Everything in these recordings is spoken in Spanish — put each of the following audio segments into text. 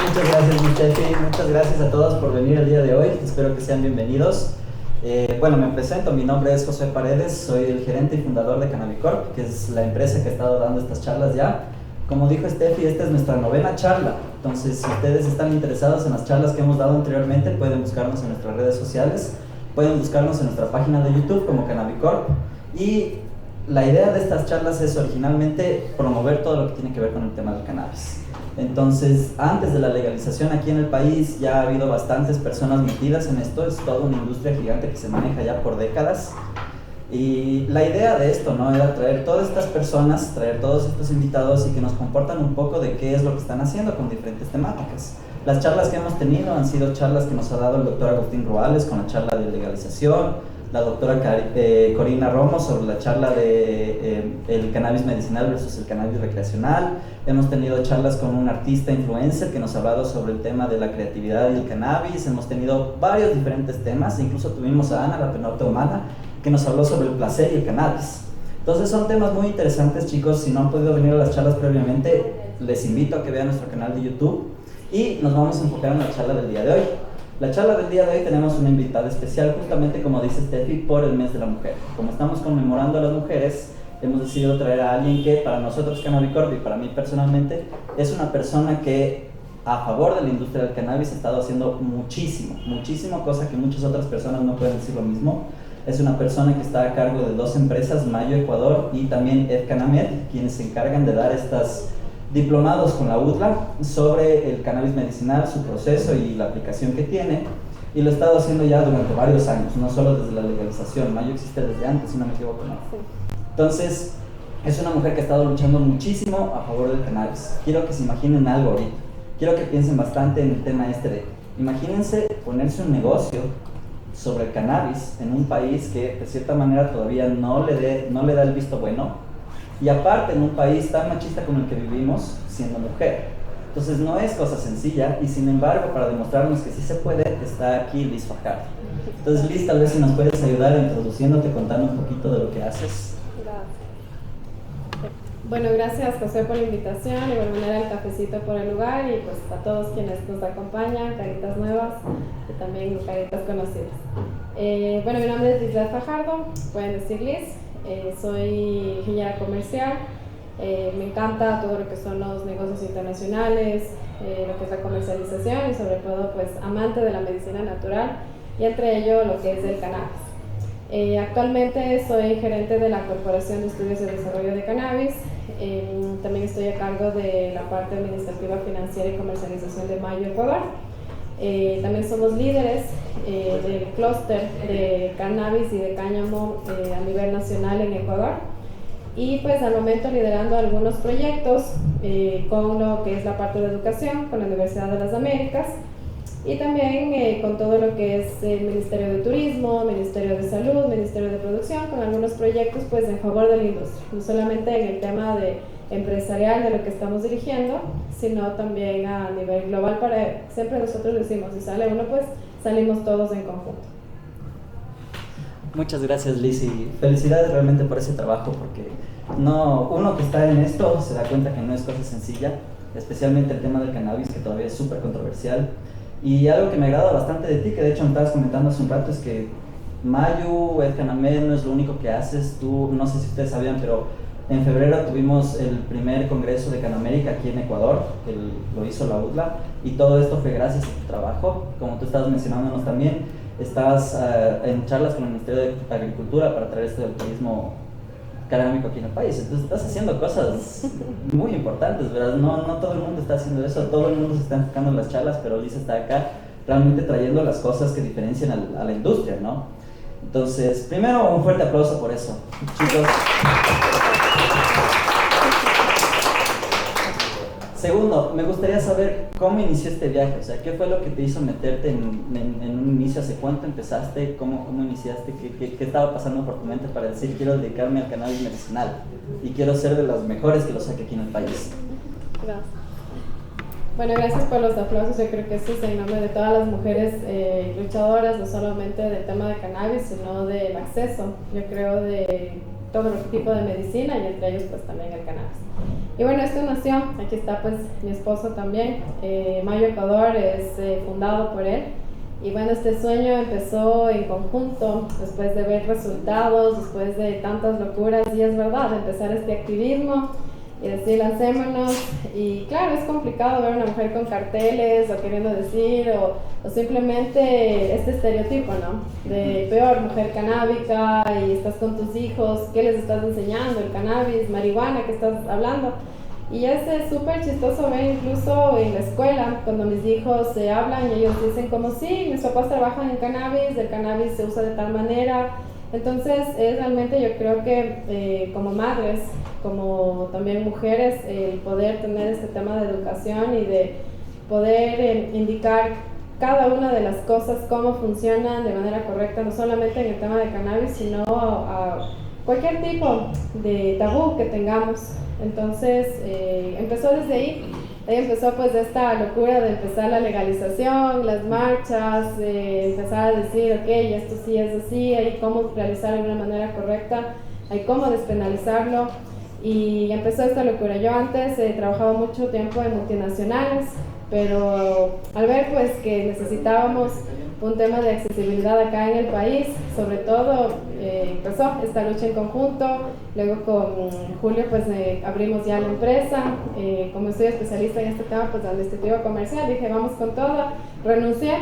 Muchas gracias, mi Steffi. Muchas gracias a todos por venir el día de hoy. Espero que sean bienvenidos. Bueno, me presento. Mi nombre es José Paredes. Soy el gerente y fundador de Cannabicorp, que es la empresa que ha estado dando estas charlas ya. Como dijo Steffi, esta es nuestra 9ª charla. Entonces, si ustedes están interesados en las charlas que hemos dado anteriormente, pueden buscarnos en nuestras redes sociales, pueden buscarnos en nuestra página de YouTube como Cannabicorp. Y la idea de estas charlas es originalmente promover todo lo que tiene que ver con el tema del cannabis. Entonces, antes de la legalización aquí en el país ya ha habido bastantes personas metidas en esto, es toda una industria gigante que se maneja ya por décadas. Y la idea de esto, ¿no?, era traer todas estas personas, traer todos estos invitados y que nos compartan un poco de qué es lo que están haciendo con diferentes temáticas. Las charlas que hemos tenido han sido charlas que nos ha dado el doctor Agustín Ruales con la charla de legalización, la doctora Corina Romo sobre la charla de el cannabis medicinal versus el cannabis recreacional. Hemos tenido charlas con un artista influencer que nos ha hablado sobre el tema de la creatividad y el cannabis. Hemos tenido varios diferentes temas, incluso tuvimos a Ana, la penauta humana, que nos habló sobre el placer y el cannabis. Entonces son temas muy interesantes, chicos. Si no han podido venir a las charlas previamente, les invito a que vean nuestro canal de YouTube y nos vamos a enfocar en la charla del día de hoy. La charla del día de hoy tenemos una invitada especial, justamente como dice Steffi, por el mes de la mujer. Como estamos conmemorando a las mujeres, hemos decidido traer a alguien que para nosotros Cannabicorp y para mí personalmente es una persona que a favor de la industria del cannabis ha estado haciendo muchísimo, cosa que muchas otras personas no pueden decir lo mismo. Es una persona que está a cargo de 2 empresas, Mayo Ecuador y también Edcanamed, quienes se encargan de dar estas diplomados con la UDLA sobre el cannabis medicinal, su proceso y la aplicación que tiene, y lo ha estado haciendo ya durante varios años, no solo desde la legalización. Mayo existe desde antes, si no me equivoco, ¿no? Sí. Entonces, es una mujer que ha estado luchando muchísimo a favor del cannabis. Quiero que se imaginen algo ahorita, quiero que piensen bastante en el tema este de, imagínense ponerse un negocio sobre el cannabis en un país que de cierta manera todavía no le da el visto bueno, y aparte en un país tan machista como el que vivimos, siendo mujer. Entonces no es cosa sencilla, y sin embargo, para demostrarnos que sí se puede, está aquí Liz Fajardo. Entonces, Liz, tal vez si nos puedes ayudar introduciéndote, contando un poquito de lo que haces. Gracias. Bueno, gracias José por la invitación, de igual manera el cafecito por el lugar, y pues a todos quienes nos acompañan, caritas nuevas y también caritas conocidas. Bueno, mi nombre es Liz Fajardo, pueden decir Liz. Soy ingeniera comercial, me encanta todo lo que son los negocios internacionales, lo que es la comercialización y sobre todo pues amante de la medicina natural y entre ello lo que es el cannabis. Actualmente soy gerente de la Corporación de Estudios de Desarrollo de Cannabis, también estoy a cargo de la parte administrativa, financiera y comercialización de Mayo Ecuador. También somos líderes del clúster de cannabis y de cáñamo a nivel nacional en Ecuador, y pues al momento liderando algunos proyectos con lo que es la parte de educación con la Universidad de las Américas, y también con todo lo que es el Ministerio de Turismo, Ministerio de Salud, Ministerio de Producción, con algunos proyectos pues en favor de la industria, no solamente en el tema de empresarial de lo que estamos dirigiendo, sino también a nivel global. Para siempre nosotros decimos, si sale uno, pues salimos todos en conjunto. Muchas gracias, Liz, y felicidades realmente por ese trabajo, porque uno que está en esto se da cuenta que no es cosa sencilla, especialmente el tema del cannabis, que todavía es súper controversial. Y algo que me agrada bastante de ti, que de hecho me estabas comentando hace un rato, es que Mayo, Edcanamed no es lo único que haces. Tú, no sé si ustedes sabían, pero en febrero tuvimos el primer congreso de Canamérica aquí en Ecuador, que lo hizo la UDLA, y todo esto fue gracias a tu trabajo. Como tú estabas mencionándonos también, estabas en charlas con el Ministerio de Agricultura para traer esto del turismo canábico aquí en el país. Entonces estás haciendo cosas muy importantes, ¿verdad? No todo el mundo está haciendo eso, todo el mundo se está enfocando en las charlas, pero Liz está acá realmente trayendo las cosas que diferencian a la industria, ¿no? Entonces, primero, un fuerte aplauso por eso, chicos. Segundo, me gustaría saber cómo inició este viaje, o sea, ¿qué fue lo que te hizo meterte en un inicio? ¿Hace cuánto empezaste? ¿Cómo iniciaste? ¿Qué estaba pasando por tu mente para decir quiero dedicarme al cannabis medicinal y quiero ser de las mejores que lo saque aquí en el país? Gracias. Bueno, gracias por los aplausos. Yo creo que esto es en nombre de todas las mujeres luchadoras, no solamente del tema de cannabis, sino del acceso, yo creo, de todo tipo de medicina y entre ellos pues también el cannabis. Y bueno, esto nació, aquí está pues mi esposo también, Mayo Ecuador es fundado por él. Y bueno, este sueño empezó en conjunto, después de ver resultados, después de tantas locuras, y es verdad, empezar este activismo y decir, lancémonos. Y claro, es complicado ver a una mujer con carteles o queriendo decir, o simplemente este estereotipo, ¿no? De peor, mujer canábica y estás con tus hijos, ¿qué les estás enseñando? El cannabis, marihuana, ¿qué estás hablando? Y es súper chistoso ver incluso en la escuela, cuando mis hijos se hablan y ellos dicen como sí, mis papás trabajan en cannabis, el cannabis se usa de tal manera. Entonces es realmente yo creo que como madres, como también mujeres, el poder tener este tema de educación y de poder indicar cada una de las cosas, cómo funcionan de manera correcta, no solamente en el tema de cannabis, sino a cualquier tipo de tabú que tengamos. Entonces empezó desde ahí empezó pues esta locura de empezar la legalización, las marchas, empezar a decir, ok, esto sí es así, hay cómo realizarlo de una manera correcta, hay cómo despenalizarlo, y empezó esta locura. Yo antes trabajaba mucho tiempo en multinacionales, pero al ver pues que necesitábamos un tema de accesibilidad acá en el país, sobre todo empezó esta lucha en conjunto. Luego con Julio pues abrimos ya la empresa, como soy especialista en este tema pues administrativo comercial, dije vamos con todo, renuncié,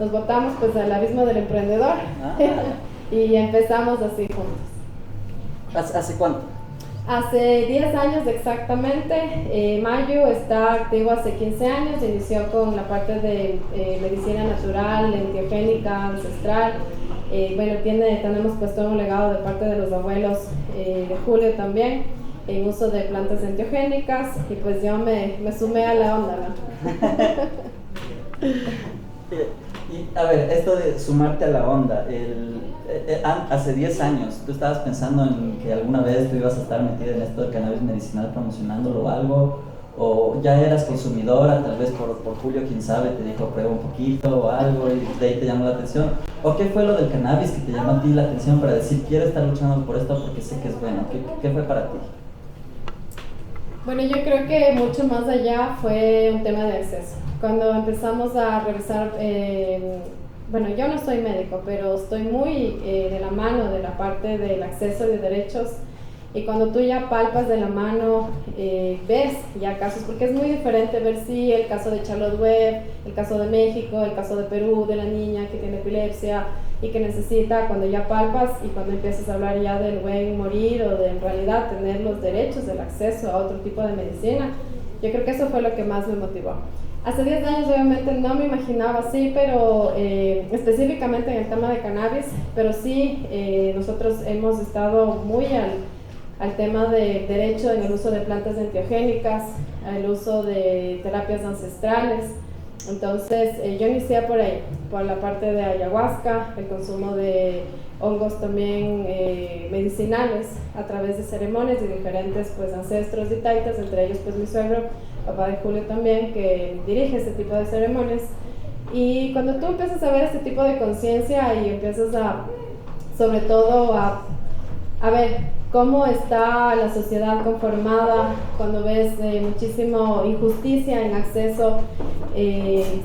nos botamos pues al abismo del emprendedor y empezamos así juntos. ¿Hace cuánto? Hace 10 años exactamente. Mayo está activo hace 15 años, inició con la parte de medicina natural, enteogénica, ancestral. Bueno, tenemos pues todo un legado de parte de los abuelos de Julio también, en uso de plantas enteogénicas, y pues yo me sumé a la onda, ¿no? Y a ver, esto de sumarte a la onda, hace 10 años, ¿tú estabas pensando en que alguna vez tú ibas a estar metida en esto del cannabis medicinal promocionándolo o algo? ¿O ya eras consumidora, tal vez por Julio, quién sabe, te dijo prueba un poquito o algo y de ahí te llamó la atención? ¿O qué fue lo del cannabis que te llamó a ti la atención para decir quiero estar luchando por esto porque sé que es bueno? ¿Qué fue para ti? Bueno, yo creo que mucho más allá fue un tema de acceso. Cuando empezamos a revisar, bueno, yo no soy médico, pero estoy muy de la mano de la parte del acceso de derechos, y cuando tú ya palpas de la mano, ves ya casos, porque es muy diferente ver si el caso de Charlotte Webb, el caso de México, el caso de Perú, de la niña que tiene epilepsia y que necesita, cuando ya palpas y cuando empiezas a hablar ya del buen morir o de en realidad tener los derechos del acceso a otro tipo de medicina, yo creo que eso fue lo que más me motivó. Hace 10 años obviamente no me imaginaba así, pero específicamente en el tema de cannabis, pero sí nosotros hemos estado muy al tema de derecho en el uso de plantas enteogénicas, al uso de terapias ancestrales. Entonces yo inicié por ahí, por la parte de ayahuasca, el consumo de hongos también medicinales a través de ceremonias de diferentes pues ancestros y taitas, entre ellos pues mi suegro, papá de Julio también, que dirige este tipo de ceremonias. Y cuando tú empiezas a ver este tipo de conciencia y empiezas sobre todo a ver cómo está la sociedad conformada, cuando ves muchísima injusticia en acceso,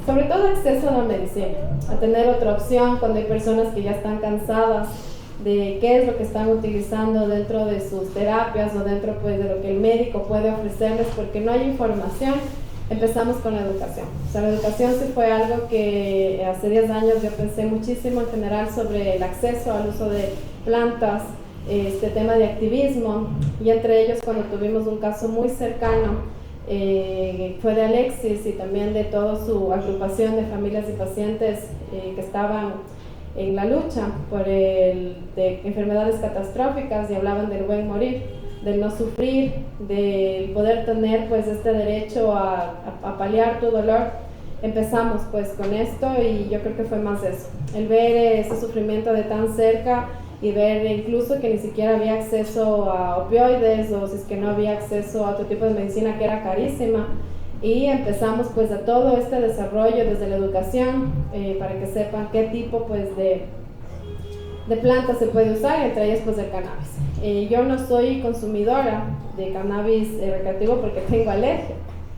sobre todo acceso a la medicina, a tener otra opción, cuando hay personas que ya están cansadas de qué es lo que están utilizando dentro de sus terapias o dentro pues, de lo que el médico puede ofrecerles, porque no hay información. Empezamos con la educación. O sea, la educación sí fue algo que hace 10 años yo pensé muchísimo en general sobre el acceso al uso de plantas, este tema de activismo, y entre ellos cuando tuvimos un caso muy cercano fue de Alexis y también de toda su agrupación de familias y pacientes que estaban en la lucha de enfermedades catastróficas y hablaban del buen morir, del no sufrir, del poder tener pues este derecho a paliar tu dolor. Empezamos pues con esto y yo creo que fue más eso, el ver ese sufrimiento de tan cerca y ver incluso que ni siquiera había acceso a opioides, o si es que no había acceso a otro tipo de medicina que era carísima, y empezamos pues a todo este desarrollo desde la educación para que sepan qué tipo pues de plantas se puede usar, entre ellas pues el cannabis. yo no soy consumidora de cannabis recreativo porque tengo alergia.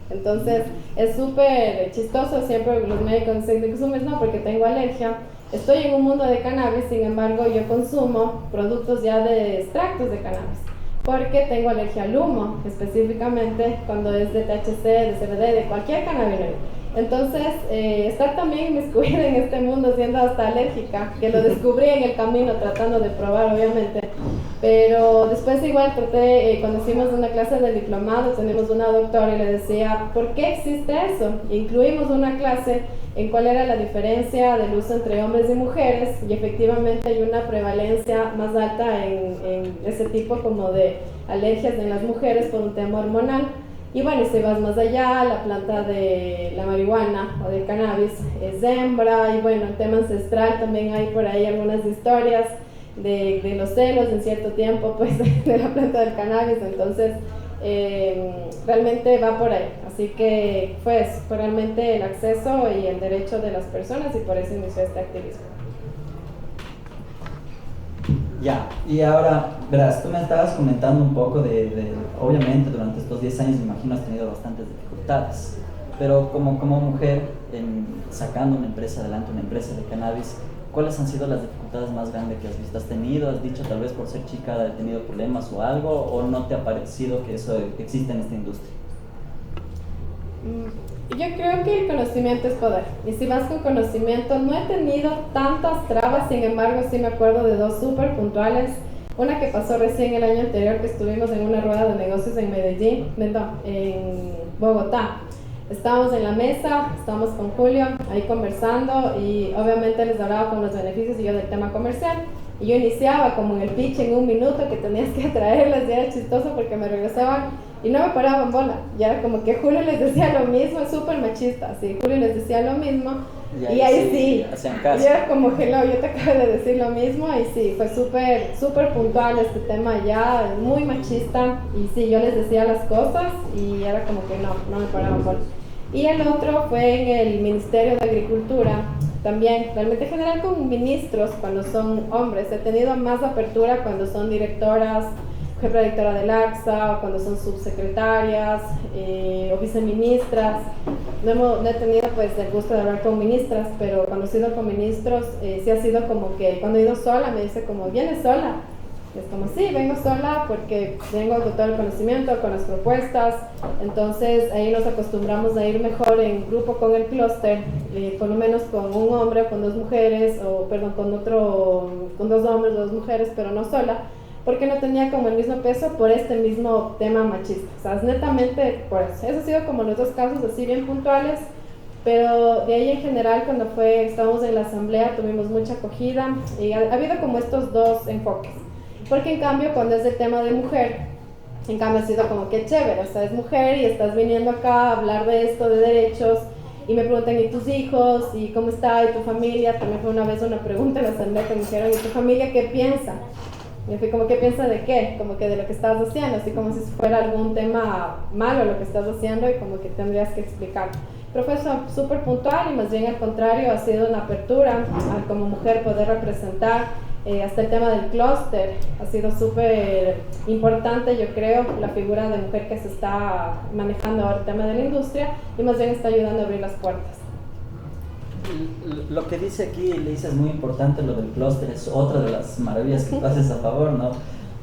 Entonces es súper chistoso, siempre los médicos dicen que consumes, no, porque tengo alergia. Estoy en un mundo de cannabis, sin embargo yo consumo productos ya de extractos de cannabis, porque tengo alergia al humo, específicamente cuando es de THC, de CBD, de cualquier cannabinoide. Entonces, estar también inmiscuida en este mundo siendo hasta alérgica, que lo descubrí en el camino tratando de probar obviamente, pero después igual traté, cuando hicimos una clase de diplomado, tenemos una doctora y le decía, ¿por qué existe eso? Incluimos una clase en cuál era la diferencia del uso entre hombres y mujeres, y efectivamente hay una prevalencia más alta en ese tipo como de alergias en las mujeres por un tema hormonal. Y bueno, y si vas más allá, la planta de la marihuana o del cannabis es hembra, y bueno, el tema ancestral también hay por ahí algunas historias de los celos en cierto tiempo pues de la planta del cannabis, entonces realmente va por ahí, así que fue realmente el acceso y el derecho de las personas, y por eso inició este activismo. Ya, y ahora, verás, tú me estabas comentando un poco obviamente durante estos 10 años me imagino has tenido bastantes dificultades, pero como mujer, sacando una empresa adelante, una empresa de cannabis, ¿cuáles han sido las dificultades más grandes que has visto? ¿Has tenido, has dicho tal vez por ser chica, has tenido problemas o algo, o no te ha parecido que eso existe en esta industria? Yo creo que el conocimiento es poder, y si vas con conocimiento, no he tenido tantas trabas, sin embargo sí me acuerdo de dos súper puntuales. Una que pasó recién el año anterior, que estuvimos en una rueda de negocios en Medellín, en Bogotá. Estábamos en la mesa, estábamos con Julio ahí conversando, y obviamente les hablaba con los beneficios y yo del tema comercial. Y yo iniciaba como en el pitch en un minuto que tenías que atraerles, y era chistoso porque me regresaban y no me paraban bola. Ya era como que Julio les decía lo mismo, es súper machista, así, Julio les decía lo mismo, y ahí sí, hacían caso. y era como hello, yo te acabo de decir lo mismo, y sí, fue súper puntual este tema ya, muy machista, y sí, yo les decía las cosas y era como que no me paraban bola. Y el otro fue en el Ministerio de Agricultura, también, realmente en general con ministros cuando son hombres, he tenido más apertura cuando son directoras, jefa directora del AXA, o cuando son subsecretarias o viceministras. No he tenido pues el gusto de hablar con ministras, pero cuando he sido con ministros, sí ha sido como que cuando he ido sola, me dice como, ¿vienes sola? Es como, sí, vengo sola porque vengo con todo el conocimiento, con las propuestas. Entonces ahí nos acostumbramos a ir mejor en grupo con el clúster, por lo menos con un hombre o con dos mujeres, o perdón, con dos hombres o dos mujeres, pero no sola, porque no tenía como el mismo peso por este mismo tema machista. O sea, es netamente por eso. Eso ha sido como los dos casos así bien puntuales, pero de ahí en general cuando estábamos en la asamblea tuvimos mucha acogida, y ha habido como estos dos enfoques. Porque en cambio cuando es el tema de mujer, en cambio ha sido como que chévere, o sea, es mujer y estás viniendo acá a hablar de esto, de derechos, y me preguntan, ¿y tus hijos? ¿Y cómo está? ¿Y tu familia? También fue una vez una pregunta en la asamblea que me dijeron, ¿y tu familia qué piensa? Y fui como, ¿qué piensa de qué? Como que de lo que estás haciendo, así como si fuera algún tema malo lo que estás haciendo, y como que tendrías que explicar. Pero fue súper puntual, y más bien al contrario, ha sido una apertura al como mujer poder representar. Hasta el tema del clúster ha sido súper importante, yo creo, la figura de mujer que se está manejando ahora el tema de la industria, y más bien está ayudando a abrir las puertas. Lo que dice aquí, Elisa, es muy importante. Lo del clúster es otra de las maravillas que tú haces a favor, ¿no?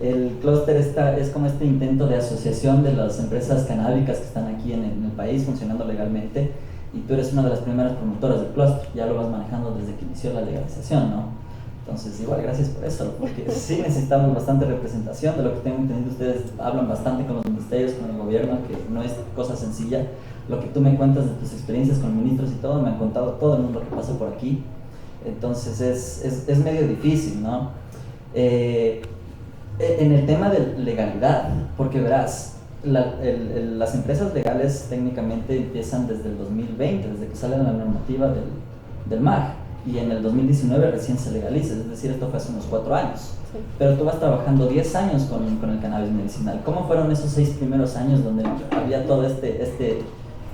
El clúster es como este intento de asociación de las empresas canábicas que están aquí en el país funcionando legalmente, y tú eres una de las primeras promotoras del clúster, ya lo vas manejando desde que inició la legalización, ¿no? Entonces, igual, gracias por eso, porque sí necesitamos bastante representación. De lo que tengo entendido, ustedes hablan bastante con los ministerios, con el gobierno, que no es cosa sencilla. Lo que tú me cuentas de tus experiencias con ministros y todo, me han contado todo el mundo que pasa por aquí. Entonces, es medio difícil, ¿no? En el tema de legalidad, porque verás, las empresas legales técnicamente empiezan desde el 2020, desde que sale la normativa del MAG. Y en el 2019 recién se legaliza, es decir, esto fue hace unos 4 años. Sí. Pero tú vas trabajando 10 años con el cannabis medicinal. ¿Cómo fueron esos 6 primeros años donde había toda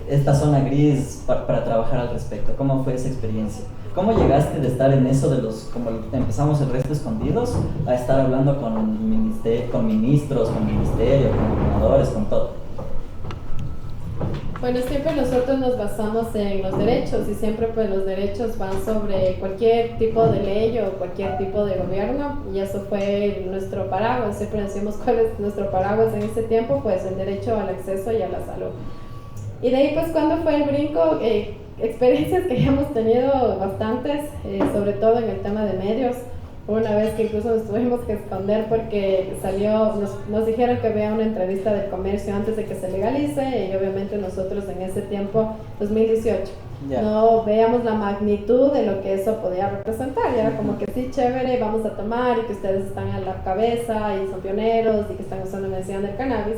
esta zona gris para trabajar al respecto? ¿Cómo fue esa experiencia? ¿Cómo llegaste de estar en eso de los, como empezamos el resto escondidos, a estar hablando con ministros, con ministerio, con gobernadores, con todo? Bueno, siempre nosotros nos basamos en los derechos y siempre pues los derechos van sobre cualquier tipo de ley o cualquier tipo de gobierno y eso fue nuestro paraguas. Siempre decimos cuál es nuestro paraguas en ese tiempo, pues el derecho al acceso y a la salud. Y de ahí pues cuando fue el brinco, experiencias que hemos tenido bastantes, sobre todo en el tema de medios. Una vez que incluso nos tuvimos que esconder porque nos dijeron que había una entrevista del comercio antes de que se legalice y obviamente nosotros en ese tiempo, 2018, no veíamos la magnitud de lo que eso podía representar. Y era como que sí, chévere, vamos a tomar y que ustedes están a la cabeza y son pioneros y que están usando medicina del cannabis,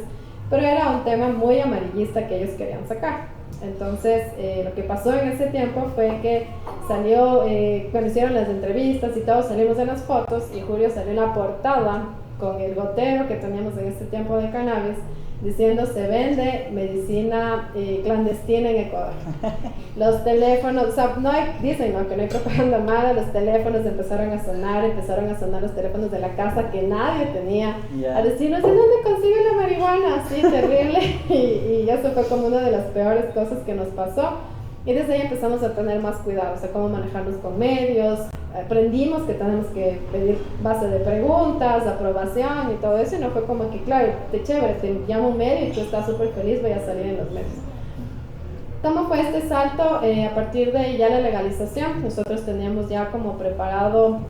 pero era un tema muy amarillista que ellos querían sacar. Entonces, lo que pasó en ese tiempo fue que salió, cuando hicieron las entrevistas y todos salimos de las fotos y Julio salió en la portada con el gotero que teníamos en ese tiempo de cannabis diciendo se vende medicina clandestina en Ecuador. Los teléfonos, o sea, dicen ¿no? que no hay propaganda mala, los teléfonos empezaron a sonar los teléfonos de la casa que nadie tenía, a decirnos ¿de dónde consigue la marihuana? Así, terrible, y eso fue como una de las peores cosas que nos pasó. Y desde ahí empezamos a tener más cuidado, o sea, cómo manejarnos con medios, aprendimos que tenemos que pedir base de preguntas, aprobación y todo eso, y no fue como que, claro, te chévere, te llamo un medio y tú estás súper feliz, voy a salir en los medios. ¿Cómo fue este salto? A partir de ya la legalización, nosotros teníamos ya como preparado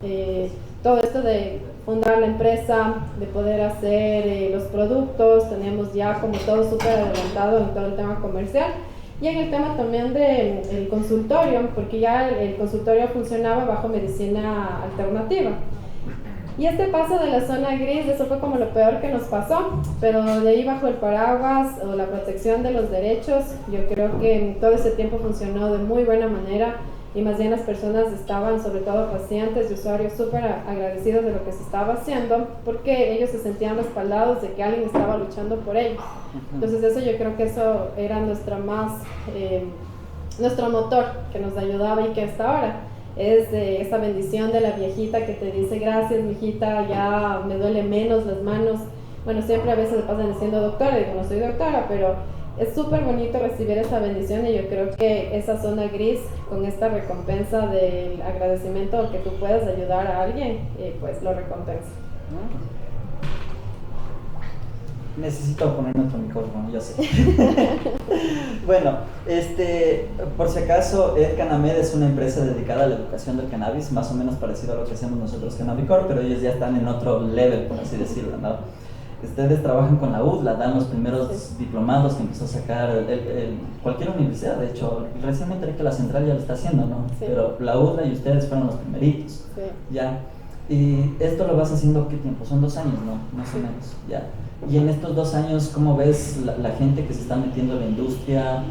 todo esto de fundar la empresa, de poder hacer los productos, teníamos ya como todo súper adelantado en todo el tema comercial. Y en el tema también del consultorio, porque ya el consultorio funcionaba bajo medicina alternativa. Y este paso de la zona gris, eso fue como lo peor que nos pasó, pero de ahí bajo el paraguas o la protección de los derechos, yo creo que todo ese tiempo funcionó de muy buena manera y más bien las personas estaban, sobre todo pacientes y usuarios, súper agradecidos de lo que se estaba haciendo porque ellos se sentían respaldados de que alguien estaba luchando por ellos. Entonces eso yo creo que eso era nuestro motor que nos ayudaba y que hasta ahora es esa bendición de la viejita que te dice gracias mijita, ya me duele menos las manos. Bueno, siempre a veces me pasan diciendo doctora, digo no soy doctora, pero es súper bonito recibir esa bendición y yo creo que esa zona gris con esta recompensa del agradecimiento que tú puedas ayudar a alguien, pues lo recompensa. Necesito ponerme otro micrófono, yo sé. Bueno, por si acaso, EdCanamed es una empresa dedicada a la educación del cannabis, más o menos parecido a lo que hacemos nosotros Cannabicorp, pero ellos ya están en otro level, por así decirlo, ¿no? Ustedes trabajan con la UDLA, dan los primeros diplomados que empezó a sacar cualquier universidad. De hecho, recién me enteré que la central ya lo está haciendo, ¿no? Sí. Pero la UDLA y ustedes fueron los primeritos. Sí. ¿Ya? Y esto lo vas haciendo, ¿qué tiempo? Son 2 años, ¿no? Más o menos, ¿ya? Y en estos 2 años, ¿cómo ves la gente que se está metiendo en la industria?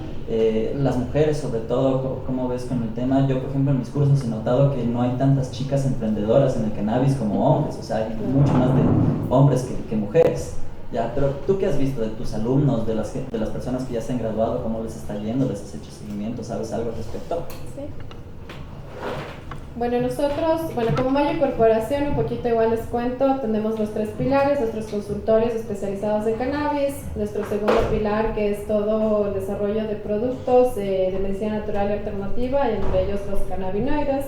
Las mujeres sobre todo, ¿cómo ves con el tema? Yo, por ejemplo, en mis cursos he notado que no hay tantas chicas emprendedoras en el cannabis como hombres, o sea, hay mucho más de hombres que mujeres, ¿ya? Pero ¿tú qué has visto de tus alumnos, de las personas que ya se han graduado? ¿Cómo les está yendo? ¿Les has hecho seguimiento? ¿Sabes algo al respecto? Sí. Bueno, nosotros, como Mayo Corporación, un poquito igual les cuento, tenemos los 3 pilares, nuestros consultorios especializados en cannabis, nuestro segundo pilar que es todo el desarrollo de productos de medicina natural y alternativa, y entre ellos los cannabinoides,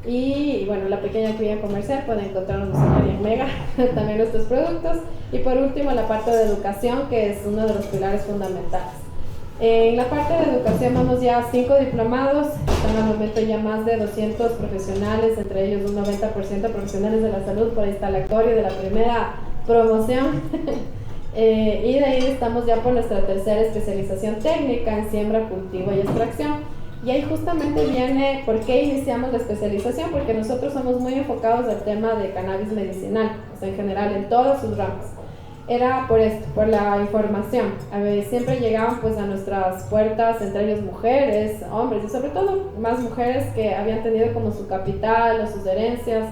y bueno, la pequeña actividad comercial, pueden encontrarnos en Mega, también nuestros productos, y por último la parte de educación, que es uno de los pilares fundamentales. En la parte de educación vamos ya a 5 diplomados, están al momento ya más de 200 profesionales, entre ellos un 90% profesionales de la salud, por ahí está la Corio de la primera promoción. Y de ahí estamos ya por nuestra tercera especialización técnica en siembra, cultivo y extracción. Y ahí justamente viene por qué iniciamos la especialización, porque nosotros somos muy enfocados al tema de cannabis medicinal, o sea, en general, en todas sus ramas. Era por esto, por la información. A ver, siempre llegaban pues a nuestras puertas, entre ellos mujeres, hombres, y sobre todo más mujeres que habían tenido como su capital o sus herencias,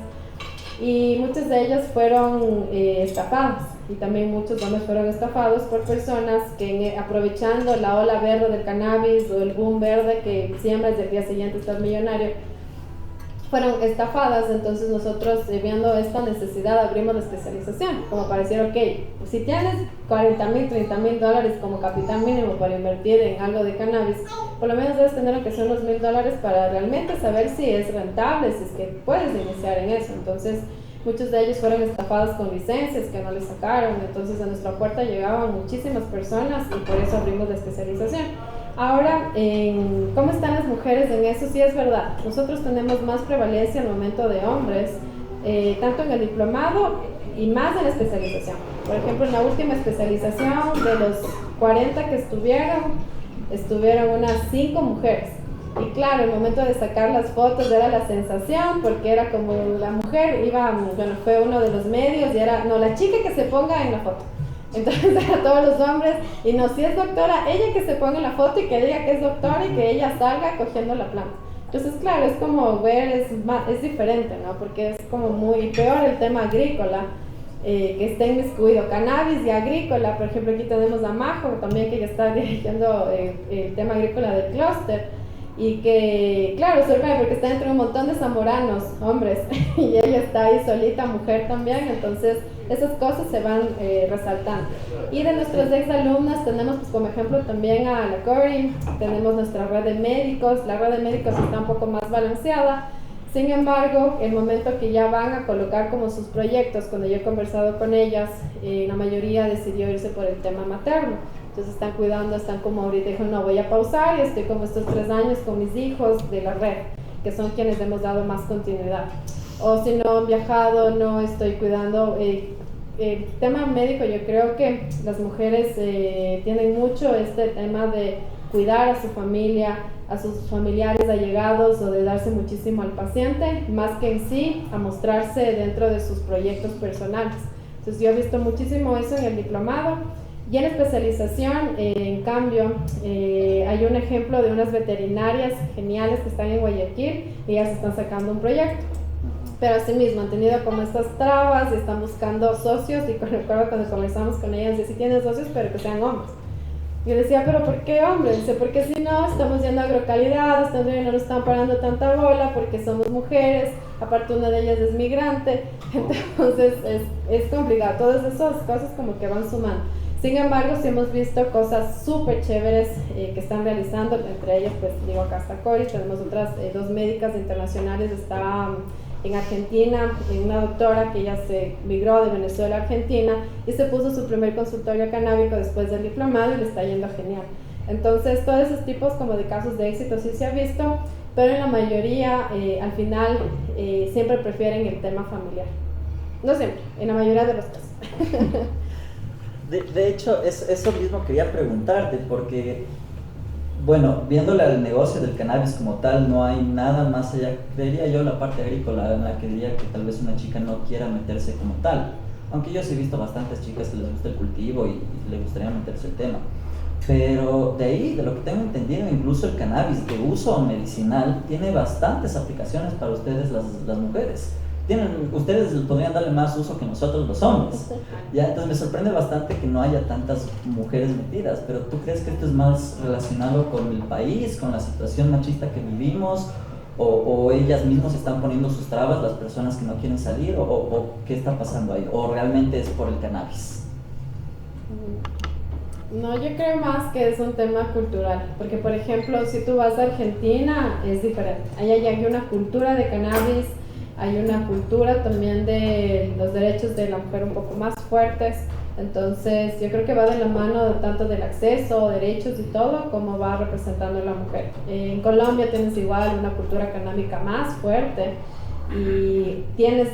y muchas de ellas fueron estafadas, y también muchos hombres fueron estafados por personas que aprovechando la ola verde del cannabis o el boom verde que siembras y al día siguiente estás millonario, fueron estafadas. Entonces nosotros, viendo esta necesidad, abrimos la especialización, como para decir, ok, si tienes 40,000, 30,000 dólares como capital mínimo para invertir en algo de cannabis, por lo menos debes tener aunque sea unos $1,000 para realmente saber si es rentable, si es que puedes iniciar en eso. Entonces muchos de ellos fueron estafados con licencias que no les sacaron. Entonces a nuestra puerta llegaban muchísimas personas y por eso abrimos la especialización. Ahora, ¿cómo están las mujeres en eso? Sí, es verdad, nosotros tenemos más prevalencia al momento de hombres, tanto en el diplomado y más en la especialización. Por ejemplo, en la última especialización, de los 40 que estuvieron unas 5 mujeres. Y claro, el momento de sacar las fotos era la sensación, porque era como la mujer iba, bueno, fue uno de los medios y era, no, la chica que se ponga en la foto. Entonces a todos los hombres, y no, si es doctora, ella que se ponga en la foto y que diga que es doctora y que ella salga cogiendo la planta. Entonces claro, es como ver, es diferente, ¿no? Porque es como muy peor el tema agrícola, que está inmiscuido, cannabis y agrícola. Por ejemplo, aquí tenemos a Majo también, que ya está dirigiendo el tema agrícola del clúster. Y que, claro, sorprende porque está entre un montón de zamoranos, hombres, y ella está ahí solita, mujer también. Entonces esas cosas se van resaltando. Y de nuestras exalumnas tenemos, pues, como ejemplo también a la Corinne, tenemos nuestra red de médicos. La red de médicos está un poco más balanceada. Sin embargo, el momento que ya van a colocar como sus proyectos, cuando yo he conversado con ellas, la mayoría decidió irse por el tema materno. Entonces están cuidando, están como ahorita, dijo, no, voy a pausar y estoy como estos 3 años con mis hijos de la red, que son quienes hemos dado más continuidad. O si no han viajado, no estoy cuidando. El tema médico, yo creo que las mujeres tienen mucho este tema de cuidar a su familia, a sus familiares allegados, o de darse muchísimo al paciente, más que en sí a mostrarse dentro de sus proyectos personales. Entonces yo he visto muchísimo eso en el diplomado. Y en especialización, en cambio, hay un ejemplo de unas veterinarias geniales que están en Guayaquil y ya se están sacando un proyecto. Pero asimismo han tenido como estas trabas y están buscando socios. Y recuerdo cuando conversamos con ellas, decía, sí tienen socios, pero que sean hombres. Yo decía, ¿pero por qué hombres? Dice, porque si no, estamos yendo a agrocalidad, no nos están parando tanta bola porque somos mujeres, aparte una de ellas es migrante. Entonces es complicado, todas esas cosas como que van sumando. Sin embargo, sí hemos visto cosas súper chéveres que están realizando, entre ellas, pues digo, acá está Cori, tenemos otras 2 médicas internacionales, está en Argentina, una doctora que ella se migró de Venezuela a Argentina y se puso su primer consultorio canábico después del diplomado y le está yendo genial. Entonces, todos esos tipos como de casos de éxito sí se ha visto, pero en la mayoría, al final, siempre prefieren el tema familiar. No siempre, en la mayoría de los casos. De hecho, eso mismo quería preguntarte, porque, bueno, viéndole al negocio del cannabis como tal, no hay nada más allá, diría yo, la parte agrícola, en la que diría que tal vez una chica no quiera meterse como tal. Aunque yo sí he visto bastantes chicas que les gusta el cultivo y les gustaría meterse el tema. Pero de ahí, de lo que tengo entendido, incluso el cannabis de uso medicinal tiene bastantes aplicaciones para ustedes las mujeres. Ustedes podrían darle más uso que nosotros los hombres. ¿Ya? Entonces me sorprende bastante que no haya tantas mujeres metidas, pero ¿tú crees que esto es más relacionado con el país, con la situación machista que vivimos, o ellas mismas están poniendo sus trabas, las personas que no quieren salir, o qué está pasando ahí, o realmente es por el cannabis? No, yo creo más que es un tema cultural, porque por ejemplo, si tú vas a Argentina es diferente. Allá ya hay una cultura de cannabis, hay una cultura también de los derechos de la mujer un poco más fuertes. Entonces yo creo que va de la mano tanto del acceso, derechos y todo, como va representando la mujer. En Colombia tienes igual una cultura canábica más fuerte y tienes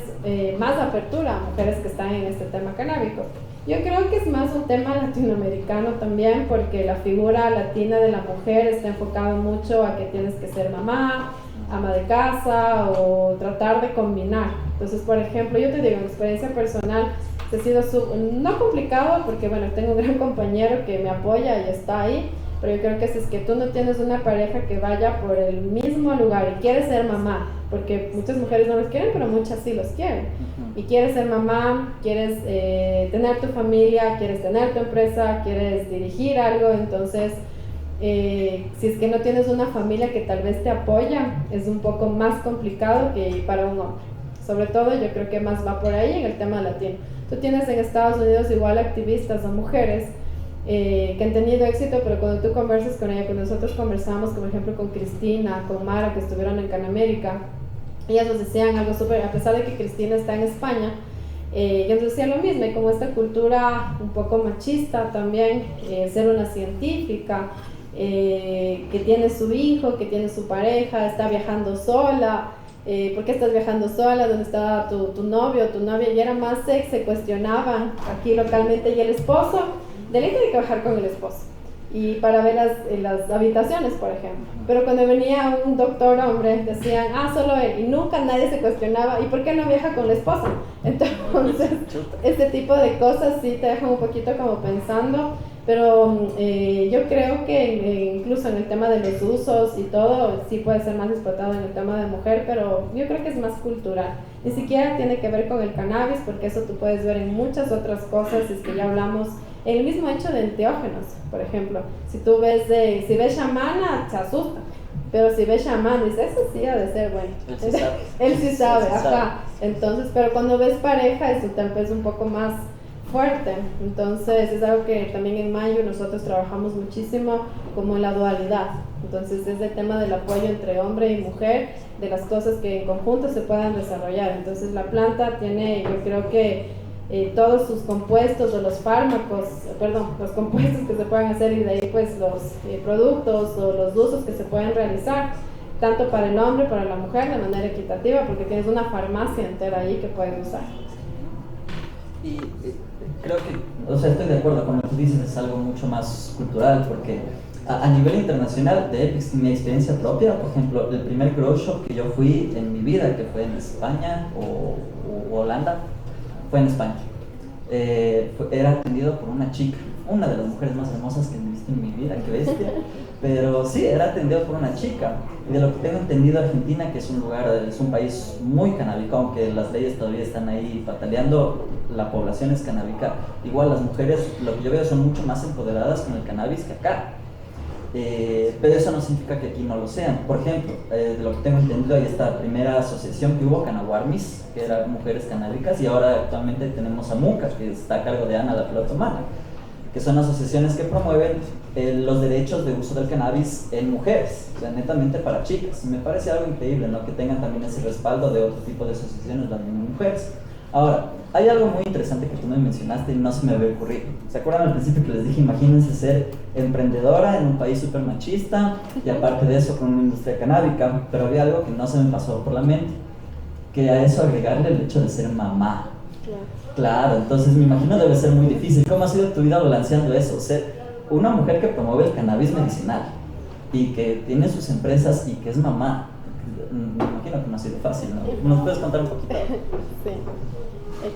más apertura a mujeres que están en este tema canábico. Yo creo que es más un tema latinoamericano también, porque la figura latina de la mujer está enfocada mucho a que tienes que ser mamá, ama de casa o tratar de combinar. Entonces, por ejemplo, yo te digo, en experiencia personal, ha sido no complicado porque, bueno, tengo un gran compañero que me apoya y está ahí, pero yo creo que si es que tú no tienes una pareja que vaya por el mismo lugar y quieres ser mamá, porque muchas mujeres no los quieren, pero muchas sí los quieren, y quieres ser mamá, quieres tener tu familia, quieres tener tu empresa, quieres dirigir algo, entonces si es que no tienes una familia que tal vez te apoya, es un poco más complicado que para un hombre. Sobre todo yo creo que más va por ahí en el tema latino. Tú tienes en Estados Unidos igual activistas o mujeres que han tenido éxito, pero cuando tú conversas con ella, cuando nosotros conversamos, por ejemplo, con Cristina, con Mara, que estuvieron en Canamérica, ellas nos decían algo súper, a pesar de que Cristina está en España, ellos decían lo mismo, y como esta cultura un poco machista también, ser una científica, que tiene su hijo, que tiene su pareja, está viajando sola. ¿Por qué estás viajando sola? ¿Dónde está tu novio o tu novia? Y era más se cuestionaban aquí localmente, y el esposo, de ley tiene que bajar con el esposo y para ver las habitaciones, por ejemplo. Pero cuando venía un doctor hombre, decían, solo él, y nunca nadie se cuestionaba, ¿y por qué no viaja con la esposa? Entonces, este tipo de cosas sí te dejan un poquito como pensando. Pero yo creo que incluso en el tema de los usos y todo, sí puede ser más explotado en el tema de mujer, pero yo creo que es más cultural. Ni siquiera tiene que ver con el cannabis, porque eso tú puedes ver en muchas otras cosas, es que ya hablamos, el mismo hecho de enteógenos, por ejemplo. Si tú ves, si ves chamana, se asusta, pero si ves chamán, dices, eso sí ha de ser bueno. Él sí sabe, ajá. Entonces, pero cuando ves pareja, eso tal vez un poco más fuerte. Entonces es algo que también en Mayo nosotros trabajamos muchísimo, como en la dualidad. Entonces es el tema del apoyo entre hombre y mujer, de las cosas que en conjunto se puedan desarrollar. Entonces la planta tiene, yo creo que todos sus compuestos o los fármacos, los compuestos que se pueden hacer, y de ahí pues los productos o los usos que se pueden realizar, tanto para el hombre, para la mujer, de manera equitativa, porque tienes una farmacia entera ahí que puedes usar. Y creo que, o sea, estoy de acuerdo, como tú dices, es algo mucho más cultural, porque a nivel internacional, de mi experiencia propia, por ejemplo, el primer grow shop que yo fui en mi vida, que fue en España o Holanda, fue en España. Era atendido por una chica, una de las mujeres más hermosas que he visto en mi vida, qué bestia. Pero sí, era atendido por una chica. Y de lo que tengo entendido, Argentina, que es un país muy canábico, aunque las leyes todavía están ahí pataleando, la población es canábica. Igual las mujeres, lo que yo veo, son mucho más empoderadas con el cannabis que acá. Pero eso no significa que aquí no lo sean. Por ejemplo, de lo que tengo entendido, hay esta primera asociación que hubo, Canaguarmis, que era mujeres canábicas, y ahora actualmente tenemos a MUCA, que está a cargo de Ana la Pelota Humana, que son asociaciones que promueven los derechos de uso del cannabis en mujeres, o sea, netamente para chicas. Y me parece algo increíble, ¿no?, que tengan también ese respaldo de otro tipo de asociaciones también de mujeres. Ahora, hay algo muy interesante que tú me mencionaste y no se me había ocurrido. ¿Se acuerdan al principio que les dije, imagínense ser emprendedora en un país súper machista y aparte de eso con una industria canábica? Pero había algo que no se me pasó por la mente, que a eso agregarle el hecho de ser mamá. Claro, entonces me imagino debe ser muy difícil. ¿Cómo ha sido tu vida balanceando eso? Ser una mujer que promueve el cannabis medicinal y que tiene sus empresas y que es mamá. Me imagino que no ha sido fácil, ¿no? ¿Nos puedes contar un poquito? Sí.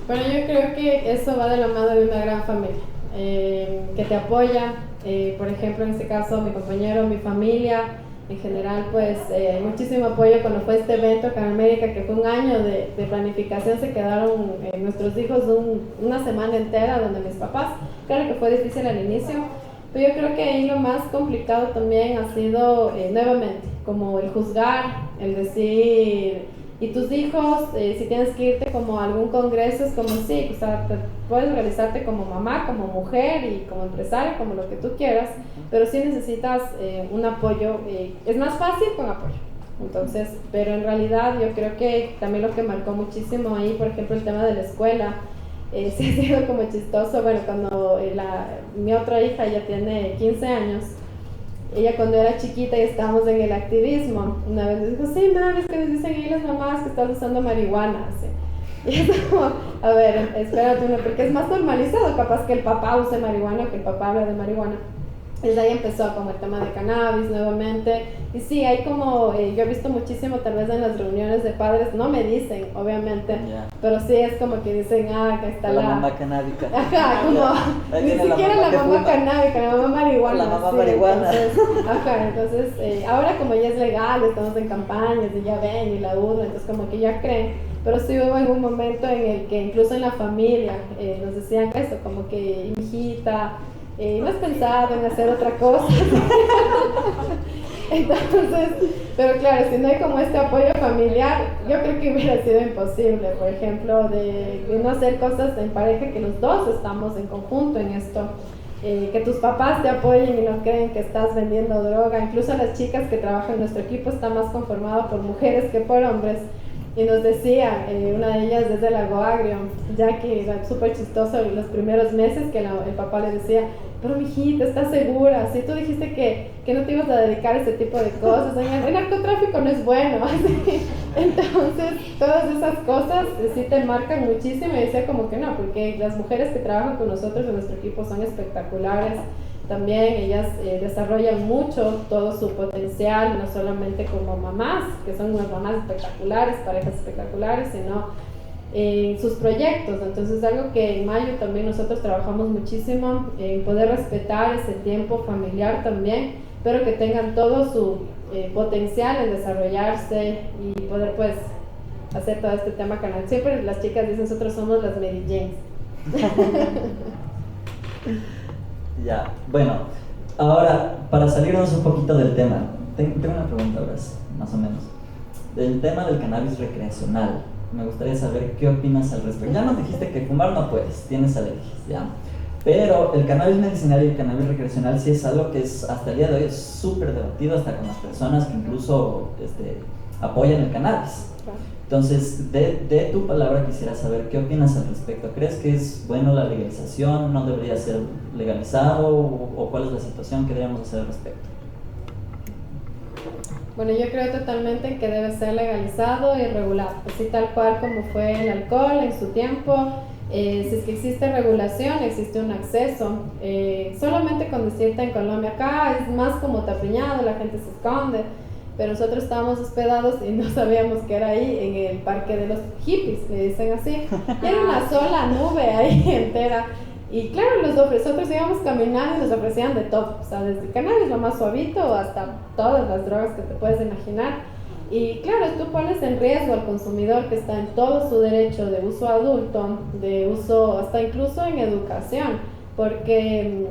Pero yo creo que eso va de la mano de una gran familia que te apoya. Por ejemplo, en este caso, mi compañero, mi familia, en general, pues muchísimo apoyo cuando fue este evento Canamérica, que fue un año de planificación. Se quedaron nuestros hijos una semana entera donde mis papás. Claro que fue difícil al inicio, pero yo creo que ahí lo más complicado también ha sido nuevamente como el juzgar, el decir, y tus hijos, si tienes que irte como a algún congreso, es como sí, o sea, puedes realizarte como mamá, como mujer y como empresaria, como lo que tú quieras, pero sí necesitas un apoyo. Es más fácil con apoyo. Entonces, pero en realidad yo creo que también lo que marcó muchísimo ahí, por ejemplo, el tema de la escuela, sí ha sido como chistoso. Bueno, cuando mi otra hija ya tiene 15 años, ella cuando era chiquita y estábamos en el activismo, una vez me dijo, sí, mami, es que nos dicen ahí las mamás que estás usando marihuana, ¿sí? Y es como, a ver, espérate uno, porque es más normalizado capaz que el papá use marihuana, que el papá hable de marihuana. Desde ahí empezó como el tema de cannabis nuevamente. Y sí, hay como, yo he visto muchísimo tal vez en las reuniones de padres, no me dicen, obviamente, pero sí es como que dicen, que está la mamá canábica. Ajá, como, ni siquiera la mamá canábica, la mamá marihuana. La mamá marihuana. Entonces, ahora como ya es legal, estamos en campañas y ya ven y la urna, entonces como que ya creen. Pero sí hubo algún momento en el que incluso en la familia nos decían eso, como que, hijita, ¿no has pensado en hacer otra cosa? Entonces, pero claro, si no hay como este apoyo familiar, yo creo que hubiera sido imposible, por ejemplo, de no hacer cosas en pareja, que los dos estamos en conjunto en esto. Que tus papás te apoyen y no creen que estás vendiendo droga. Incluso las chicas que trabajan en nuestro equipo están más conformadas por mujeres que por hombres. Y nos decía, una de ellas desde el Lago Agrio, Jackie, era súper chistoso los primeros meses que el papá le decía, pero mijita, ¿estás segura? Si tú dijiste que no te ibas a dedicar a ese tipo de cosas, el narcotráfico no es bueno. Así. Entonces, todas esas cosas sí te marcan muchísimo, y decía como que no, porque las mujeres que trabajan con nosotros en nuestro equipo son espectaculares. También ellas desarrollan mucho todo su potencial, no solamente como mamás, que son unas mamás espectaculares, parejas espectaculares, sino en sus proyectos. Entonces, algo que en Mayo también nosotros trabajamos muchísimo, en poder respetar ese tiempo familiar también, pero que tengan todo su potencial en desarrollarse y poder pues hacer todo este tema canal. Siempre las chicas dicen, nosotros somos las Mary Janes. Ya, bueno, ahora para salirnos un poquito del tema, tengo una pregunta ahora, más o menos. Del tema del cannabis recreacional, me gustaría saber qué opinas al respecto. Ya nos dijiste que fumar no puedes, tienes alergias, ¿ya? Pero el cannabis medicinal y el cannabis recreacional sí es algo que es, hasta el día de hoy es súper debatido, hasta con las personas que incluso apoyan el cannabis. Entonces, de tu palabra quisiera saber qué opinas al respecto. ¿Crees que es bueno la legalización? ¿No debería ser legalizado? ¿O cuál es la situación que debemos hacer al respecto? Bueno, yo creo totalmente que debe ser legalizado y regulado, así tal cual como fue el alcohol en su tiempo. Si es que existe regulación, existe un acceso. Solamente con decirte, en Colombia acá es más como tapiñado, la gente se esconde, pero nosotros estábamos hospedados y no sabíamos que era ahí, en el parque de los hippies, le dicen así, y era una sola nube ahí entera. Y claro, nosotros íbamos caminando y nos ofrecían de todo, o sea, desde el cannabis, lo más suavito, hasta todas las drogas que te puedes imaginar. Y claro, tú pones en riesgo al consumidor, que está en todo su derecho de uso adulto, de uso hasta incluso en educación, porque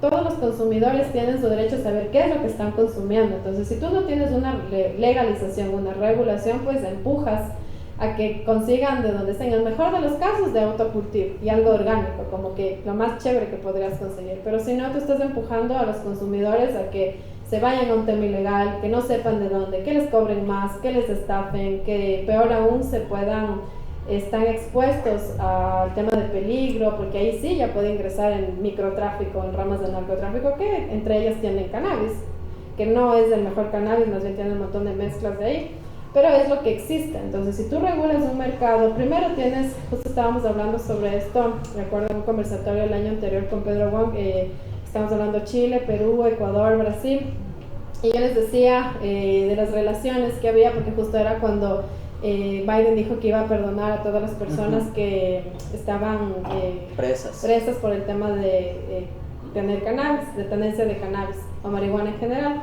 todos los consumidores tienen su derecho a saber qué es lo que están consumiendo. Entonces, si tú no tienes una legalización, una regulación, pues empujas a que consigan, de donde estén, en el mejor de los casos, de autocultivo y algo orgánico, como que lo más chévere que podrías conseguir. Pero si no, tú estás empujando a los consumidores a que se vayan a un tema ilegal, que no sepan de dónde, que les cobren más, que les estafen, que peor aún están expuestos al tema de peligro, porque ahí sí ya puede ingresar en microtráfico, en ramas de narcotráfico, que entre ellas tienen cannabis, que no es el mejor cannabis, más bien tiene un montón de mezclas de ahí. Pero es lo que existe. Entonces, si tú regulas un mercado, primero tienes, justo estábamos hablando sobre esto, me acuerdo de un conversatorio el año anterior con Pedro Wong, estamos hablando Chile, Perú, Ecuador, Brasil, y yo les decía de las relaciones que había, porque justo era cuando Biden dijo que iba a perdonar a todas las personas que estaban presas por el tema de tener cannabis, de tenencia de cannabis o marihuana en general.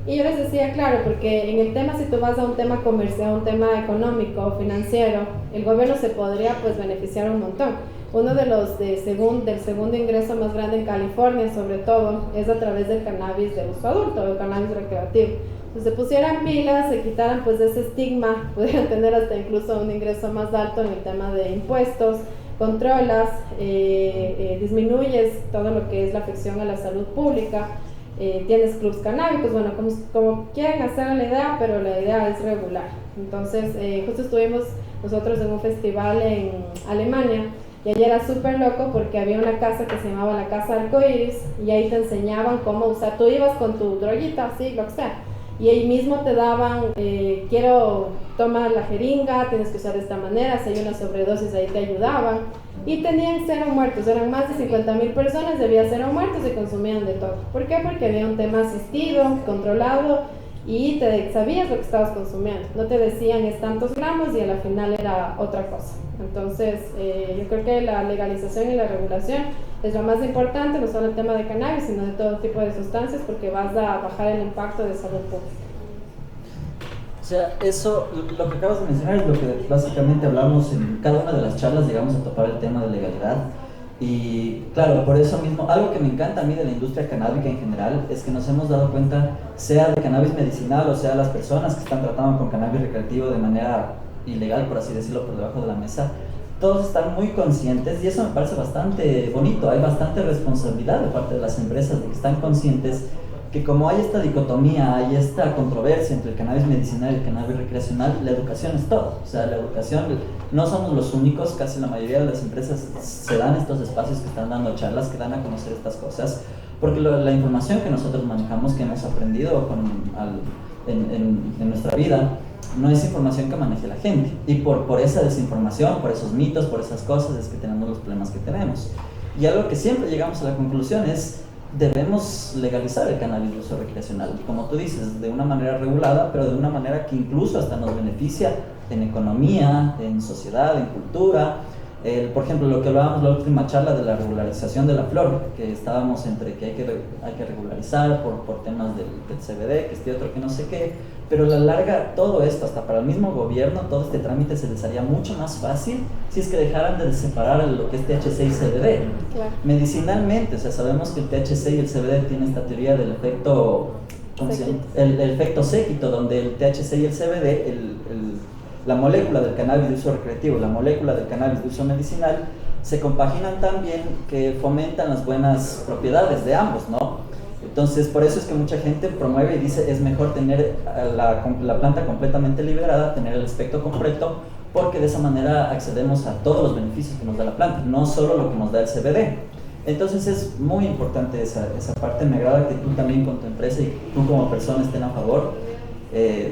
Y yo les decía, claro, porque en el tema, si tú vas a un tema comercial, un tema económico, financiero, el gobierno se podría pues beneficiar un montón. Uno de los del segundo ingreso más grande en California, sobre todo, es a través del cannabis de uso adulto, el cannabis recreativo. Entonces, se pusieran pilas, se quitaran pues ese estigma, pudieran tener hasta incluso un ingreso más alto en el tema de impuestos, controlas, disminuyes todo lo que es la afección a la salud pública. Tienes clubs canábicos, bueno, como quieren hacer la idea, pero la idea es regular. Entonces, justo estuvimos nosotros en un festival en Alemania, y allí era súper loco porque había una casa que se llamaba la Casa Arcoiris, y ahí te enseñaban cómo usar. Tú ibas con tu droguita, así, lo que sea, y ahí mismo te daban, quiero tomar la jeringa, tienes que usar de esta manera, si hay una sobredosis ahí te ayudaban. Y tenían 0 muertos, eran más de 50,000 personas, había 0 muertos y consumían de todo. ¿Por qué? Porque había un tema asistido, controlado, y sabías lo que estabas consumiendo. No te decían es tantos gramos y a la final era otra cosa. Entonces, yo creo que la legalización y la regulación es lo más importante, no solo el tema de cannabis, sino de todo tipo de sustancias, porque vas a bajar el impacto de salud pública. O sea, eso, lo que acabas de mencionar es lo que básicamente hablamos en cada una de las charlas, llegamos a topar el tema de legalidad. Y claro, por eso mismo, algo que me encanta a mí de la industria canábica en general es que nos hemos dado cuenta, sea de cannabis medicinal o sea las personas que están tratando con cannabis recreativo de manera ilegal, por así decirlo, por debajo de la mesa, todos están muy conscientes y eso me parece bastante bonito. Hay bastante responsabilidad de parte de las empresas de que están conscientes que como hay esta dicotomía, hay esta controversia entre el cannabis medicinal y el cannabis recreacional, la educación es todo. O sea, la educación, no somos los únicos, casi la mayoría de las empresas se dan estos espacios que están dando charlas, que dan a conocer estas cosas, porque la información que nosotros manejamos, que hemos aprendido en nuestra vida, no es información que maneje la gente. Y por esa desinformación, por esos mitos, por esas cosas, es que tenemos los problemas que tenemos. Y algo que siempre llegamos a la conclusión es: debemos legalizar el cannabis de uso recreacional, como tú dices, de una manera regulada, pero de una manera que incluso hasta nos beneficia en economía, en sociedad, en cultura. Por ejemplo, lo que hablábamos la última charla de la regularización de la flor, que estábamos entre que hay que regularizar por temas del CBD, que este otro, que no sé qué, pero a la larga todo esto, hasta para el mismo gobierno, todo este trámite se les haría mucho más fácil si es que dejaran de separar lo que es THC y CBD. Claro. Medicinalmente, o sea, sabemos que el THC y el CBD tienen esta teoría del efecto, el efecto séquito, donde el THC y el CBD, la molécula del cannabis de uso recreativo, la molécula del cannabis de uso medicinal, se compaginan tan bien que fomentan las buenas propiedades de ambos, ¿no? Entonces, por eso es que mucha gente promueve y dice es mejor tener la planta completamente liberada, tener el espectro completo, porque de esa manera accedemos a todos los beneficios que nos da la planta, no solo lo que nos da el CBD. Entonces es muy importante esa parte. Me agrada que tú también con tu empresa y tú como persona estén a favor.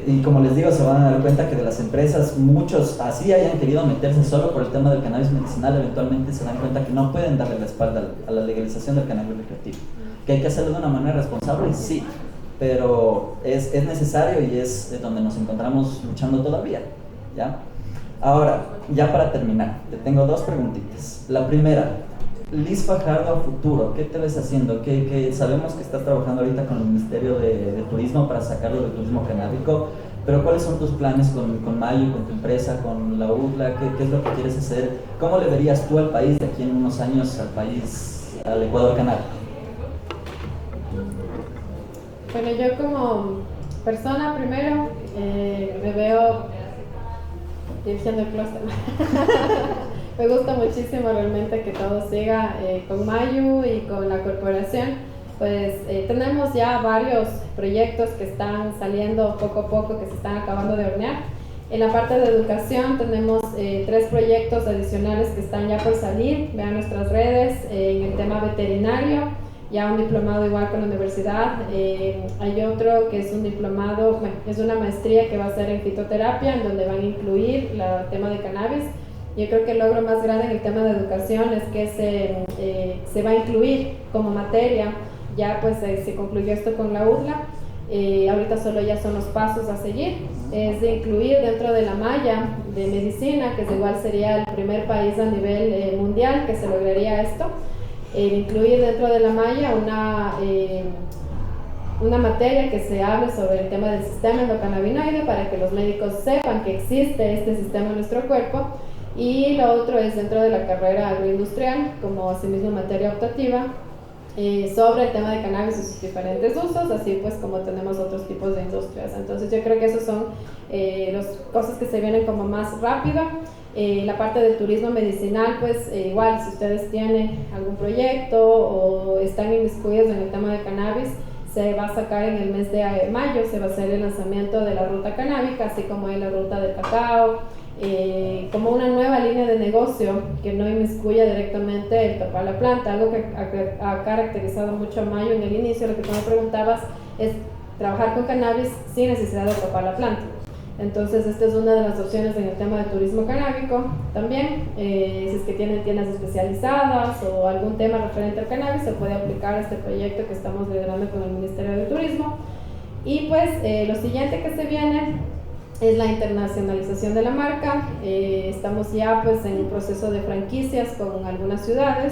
Y como les digo, se van a dar cuenta que de las empresas, muchos así hayan querido meterse solo por el tema del cannabis medicinal, eventualmente se dan cuenta que no pueden darle la espalda a la legalización del cannabis recreativo. Que hay que hacerlo de una manera responsable, sí, pero es necesario y es donde nos encontramos luchando todavía, ¿ya? Ahora, ya para terminar, te tengo dos preguntitas. La primera: Liz Fajardo a futuro, ¿qué te ves haciendo? Que sabemos que estás trabajando ahorita con el Ministerio de Turismo para sacarlo del turismo canábico, pero ¿cuáles son tus planes con Mayu, con tu empresa, con la UDLA? ¿Qué es lo que quieres hacer? ¿Cómo le verías tú al país de aquí en unos años, al Ecuador canábico? Bueno, yo como persona primero me veo dirigiendo el clúster. Me gusta muchísimo realmente que todo siga con Mayu y con la corporación. Pues tenemos ya varios proyectos que están saliendo poco a poco, que se están acabando de hornear. En la parte de educación tenemos 3 proyectos adicionales que están ya por salir. Vean nuestras redes. En el tema veterinario, ya un diplomado igual con la universidad. Hay otro que es un diplomado, bueno, es una maestría que va a ser en fitoterapia, en donde van a incluir el tema de cannabis. Yo creo que el logro más grande en el tema de educación es que se va a incluir como materia. Ya pues se concluyó esto con la UDLA. Ahorita solo ya son los pasos a seguir. Es de incluir dentro de la malla de medicina, que igual sería el primer país a nivel mundial que se lograría esto. Incluir dentro de la malla una materia que se hable sobre el tema del sistema endocannabinoide, para que los médicos sepan que existe este sistema en nuestro cuerpo. Y lo otro es dentro de la carrera agroindustrial, como asimismo materia optativa, sobre el tema de cannabis y sus diferentes usos, así pues como tenemos otros tipos de industrias. Entonces yo creo que esas son las cosas que se vienen como más rápido. La parte del turismo medicinal, pues igual, si ustedes tienen algún proyecto o están inmiscuidos en el tema de cannabis, se va a sacar en el mes de mayo, se va a hacer el lanzamiento de la ruta canábica, así como en la ruta del cacao, como una nueva línea de negocio que no inmiscuya directamente el topar la planta. Algo que ha caracterizado mucho a Mayu en el inicio, lo que tú me preguntabas, es trabajar con cannabis sin necesidad de topar la planta. Entonces esta es una de las opciones en el tema de turismo canábico también. Si es que tienen tiendas especializadas o algún tema referente al cannabis, se puede aplicar a este proyecto que estamos liderando con el Ministerio de Turismo. Y pues lo siguiente que se viene es la internacionalización de la marca. Estamos ya pues en un proceso de franquicias con algunas ciudades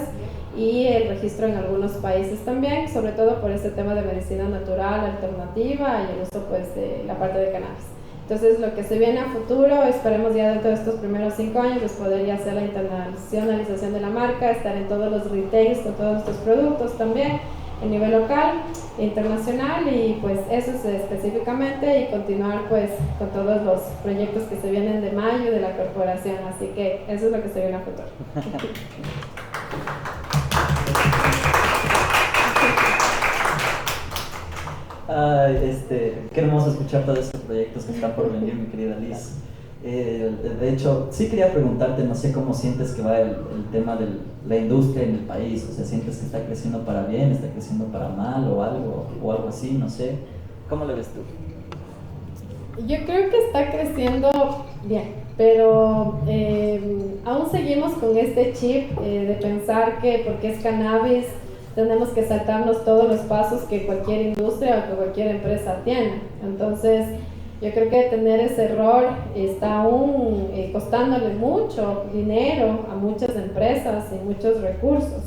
y el registro en algunos países también, sobre todo por este tema de medicina natural alternativa y el uso pues de la parte de cannabis. Entonces lo que se viene a futuro, esperemos ya dentro de estos primeros 5 años, pues poder ya hacer la internacionalización de la marca, estar en todos los retails con todos nuestros productos también, a nivel local, internacional, y pues eso es específicamente, y continuar pues con todos los proyectos que se vienen de mayo de la corporación, así que eso es lo que se viene a futuro. Ay, qué hermoso escuchar todos esos proyectos que están por venir, mi querida Liz. De hecho, sí quería preguntarte, no sé cómo sientes que va el tema de la industria en el país, o sea, ¿sientes que está creciendo para bien, está creciendo para mal o algo así? No sé, ¿cómo lo ves tú? Yo creo que está creciendo bien, pero aún seguimos con este chip de pensar que porque es cannabis tenemos que saltarnos todos los pasos que cualquier industria o que cualquier empresa tiene. Entonces, yo creo que tener ese error está aún costándole mucho dinero a muchas empresas y muchos recursos,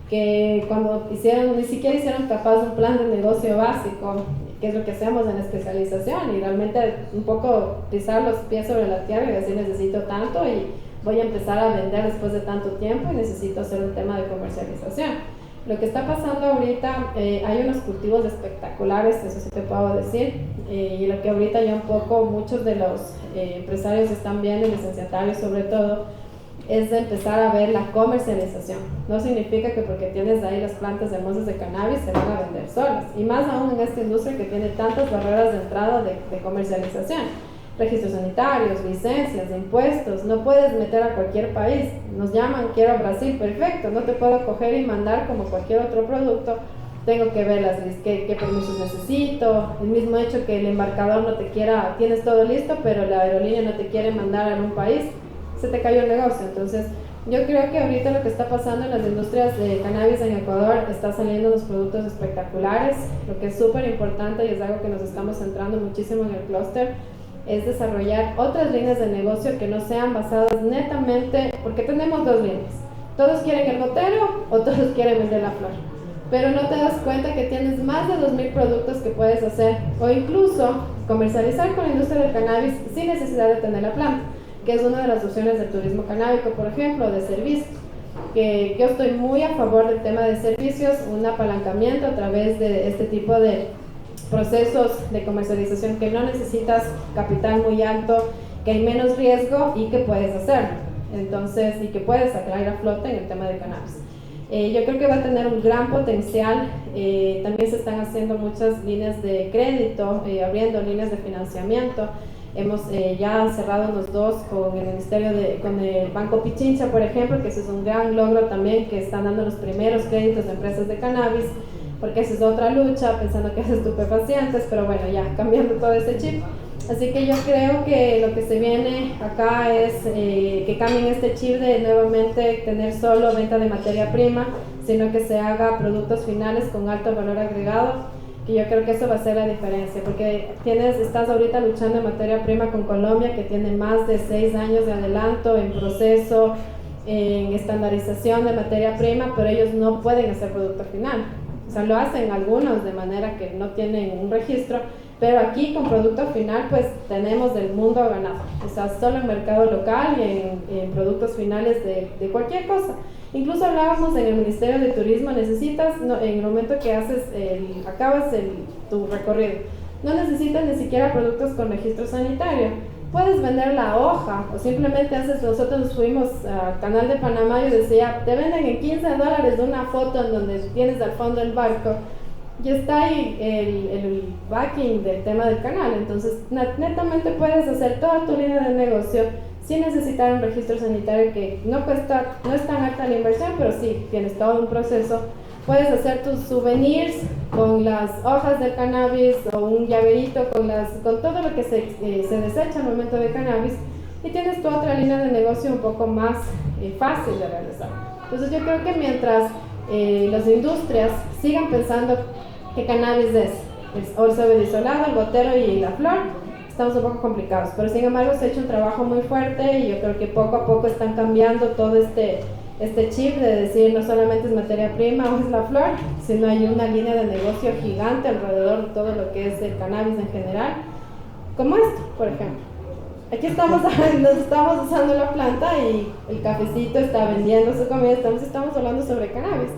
que cuando ni siquiera hicieron capaz un plan de negocio básico, que es lo que hacemos en la especialización, y realmente un poco pisar los pies sobre la tierra y decir necesito tanto y voy a empezar a vender después de tanto tiempo y necesito hacer un tema de comercialización. Lo que está pasando ahorita, hay unos cultivos espectaculares, eso sí te puedo decir, y lo que ahorita ya un poco muchos de los empresarios están viendo, y licenciatarios sobre todo, es de empezar a ver la comercialización. No significa que porque tienes ahí las plantas hermosas de cannabis se van a vender solas, y más aún en esta industria que tiene tantas barreras de entrada de comercialización. Registros sanitarios, licencias, impuestos, no puedes meter a cualquier país. Nos llaman, quiero a Brasil, perfecto, no te puedo coger y mandar como cualquier otro producto, tengo que ver qué permisos necesito, el mismo hecho que el embarcador no te quiera, tienes todo listo, pero la aerolínea no te quiere mandar a un país, se te cayó el negocio. Entonces, yo creo que ahorita lo que está pasando en las industrias de cannabis en Ecuador, está saliendo unos productos espectaculares. Lo que es súper importante y es algo que nos estamos centrando muchísimo en el clúster, es desarrollar otras líneas de negocio que no sean basadas netamente, porque tenemos dos líneas, todos quieren el gotero o todos quieren vender la flor, pero no te das cuenta que tienes más de 2000 productos que puedes hacer, o incluso comercializar con la industria del cannabis sin necesidad de tener la planta, que es una de las opciones del turismo canábico, por ejemplo, de servicios, que yo estoy muy a favor del tema de servicios, un apalancamiento a través de este tipo de procesos de comercialización que no necesitas capital muy alto, que hay menos riesgo y que puedes hacerlo, entonces, y que puedes sacar a flote en el tema de cannabis. Yo creo que va a tener un gran potencial. También se están haciendo muchas líneas de crédito, abriendo líneas de financiamiento. Hemos ya cerrado los dos con el Ministerio con el Banco Pichincha, por ejemplo, que ese es un gran logro también, que están dando los primeros créditos de empresas de cannabis, porque esa es otra lucha, pensando que es estupefacientes, pero bueno, ya cambiando todo ese chip. Así que yo creo que lo que se viene acá es que cambien este chip de nuevamente tener solo venta de materia prima, sino que se haga productos finales con alto valor agregado, que yo creo que eso va a ser la diferencia, porque estás ahorita luchando en materia prima con Colombia, que tiene más de 6 años de adelanto en proceso, en estandarización de materia prima, pero ellos no pueden hacer producto final. O sea, lo hacen algunos de manera que no tienen un registro, pero aquí con producto final pues tenemos del mundo ganado, o sea, solo en mercado local y en productos finales de cualquier cosa. Incluso hablábamos en el Ministerio de Turismo, necesitas, en el momento que acabas tu recorrido, no necesitas ni siquiera productos con registro sanitario. Puedes vender la hoja o simplemente nosotros fuimos al canal de Panamá y decía, te venden en $15 una foto en donde tienes al fondo el barco y está ahí el backing del tema del canal. Entonces netamente puedes hacer toda tu línea de negocio sin necesitar un registro sanitario, que no es tan alta la inversión, pero sí tienes todo un proceso. Puedes hacer tus souvenirs con las hojas del cannabis o un llaverito con todo lo que se desecha al momento de cannabis, y tienes tu otra línea de negocio un poco más fácil de realizar. Entonces yo creo que mientras las industrias sigan pensando que cannabis es el cebo isolado, el gotero y la flor, estamos un poco complicados, pero sin embargo se ha hecho un trabajo muy fuerte y yo creo que poco a poco están cambiando todo este chip de decir no solamente es materia prima o es la flor, sino hay una línea de negocio gigante alrededor de todo lo que es el cannabis en general, como esto, por ejemplo. Aquí nos estamos usando la planta y el cafecito está vendiendo su comida, estamos hablando sobre cannabis,